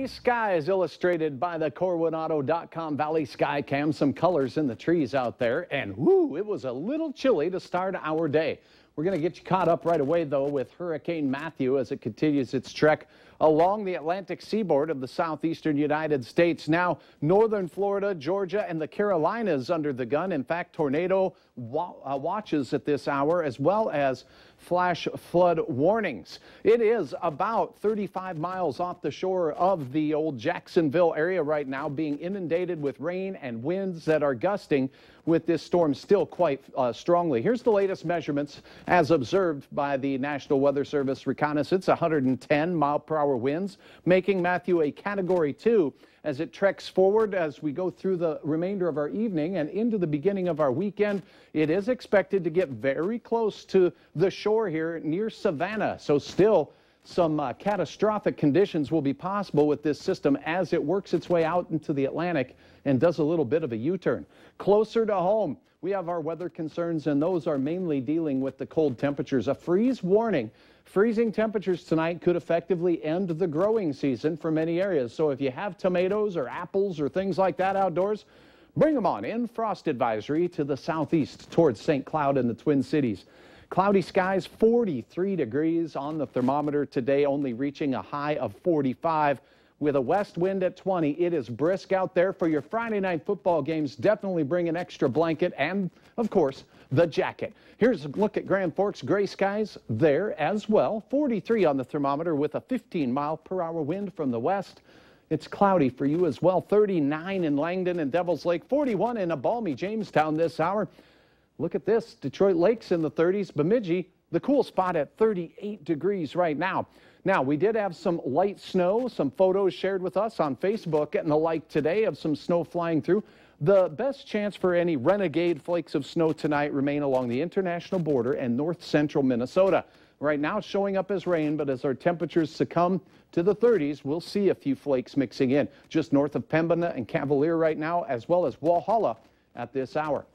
Sunny skies illustrated by the CorwinAuto.com Valley Skycam. Some colors in the trees out there, and whoo, it was a little chilly to start our day. We're going to get you caught up right away, though, with Hurricane Matthew as it continues its trek along the Atlantic seaboard of the southeastern United States. Now, northern Florida, Georgia, and the Carolinas under the gun. In fact, tornado watches at this hour, as well as flash flood warnings. It is about 35 miles off the shore of the old Jacksonville area right now, being inundated with rain and winds that are gusting with this storm still quite strongly. Here's the latest measurements as observed by the National Weather Service reconnaissance. 110 mile-per-hour winds, making Matthew a Category 2 as it treks forward as we go through the remainder of our evening and into the beginning of our weekend. It is expected to get very close to the shore here near Savannah, so still some catastrophic conditions will be possible with this system as it works its way out into the Atlantic and does a little bit of a U-turn. Closer to home, we have our weather concerns, and those are mainly dealing with the cold temperatures. A freeze warning. Freezing temperatures tonight could effectively end the growing season for many areas. So if you have tomatoes or apples or things like that outdoors, bring them on in. Frost advisory to the southeast towards St. Cloud and the Twin Cities. Cloudy skies, 43 degrees on the thermometer today, only reaching a high of 45 with a west wind at 20. It is brisk out there for your Friday night football games. Definitely bring an extra blanket and, of course, the jacket. Here's a look at Grand Forks. Gray skies there as well. 43 on the thermometer with a 15-mile-per-hour wind from the west. It's cloudy for you as well. 39 in Langdon and Devil's Lake. 41 in a balmy Jamestown this hour. Look at this. Detroit Lakes in the 30s. Bemidji, the cool spot at 38 degrees right now. Now, we did have some light snow, some photos shared with us on Facebook and the like today of some snow flying through. The best chance for any renegade flakes of snow tonight remain along the international border and north central Minnesota. Right now it's showing up as rain, but as our temperatures succumb to the 30s, we'll see a few flakes mixing in just north of Pembina and Cavalier right now, as well as Walhalla at this hour.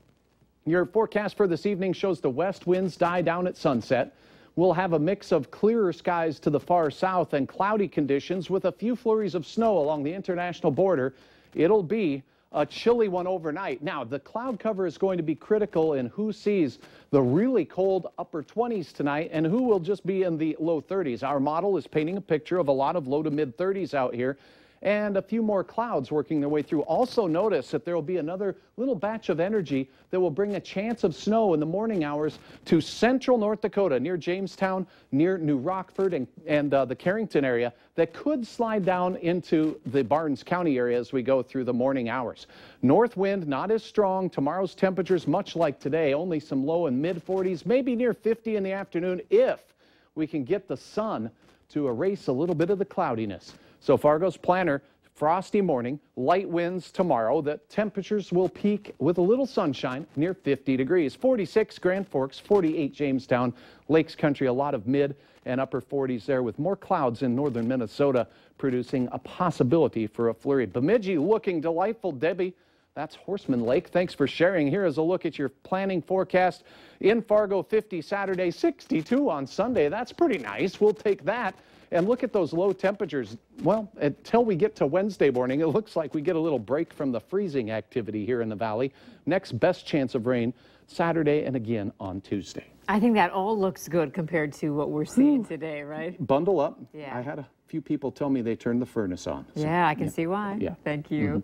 Your forecast for this evening shows the west winds die down at sunset. We'll have a mix of clearer skies to the far south and cloudy conditions with a few flurries of snow along the international border. It'll be a chilly one overnight. Now, the cloud cover is going to be critical in who sees the really cold upper 20s tonight and who will just be in the low 30s. Our model is painting a picture of a lot of low to mid 30s out here, and a few more clouds working their way through. Also notice that there will be another little batch of energy that will bring a chance of snow in the morning hours to central North Dakota, near Jamestown, near New Rockford and the Carrington area, that could slide down into the Barnes County area as we go through the morning hours. North wind not as strong. Tomorrow's temperatures much like today, only some low and mid 40s, maybe near 50 in the afternoon if we can get the sun to erase a little bit of the cloudiness. So Fargo's planner, frosty morning, light winds tomorrow. The temperatures will peak with a little sunshine near 50 degrees. 46 Grand Forks, 48 Jamestown, Lakes Country, a lot of mid and upper 40s there with more clouds in northern Minnesota producing a possibility for a flurry. Bemidji looking delightful. Debbie, that's Horseman Lake. Thanks for sharing. Here is a look at your planning forecast. In Fargo, 50 Saturday, 62 on Sunday. That's pretty nice. We'll take that. And look at those low temperatures. Well, until we get to Wednesday morning, it looks like we get a little break from the freezing activity here in the valley. Next best chance of rain Saturday and again on Tuesday. I think that all looks good compared to what we're seeing today, right? Bundle up. Yeah. I had a few people tell me they turned the furnace on. So, yeah, I can see why. Yeah. Thank you.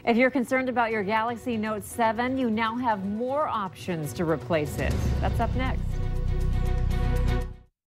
If you're concerned about your Galaxy Note 7, you now have more options to replace it. That's up next.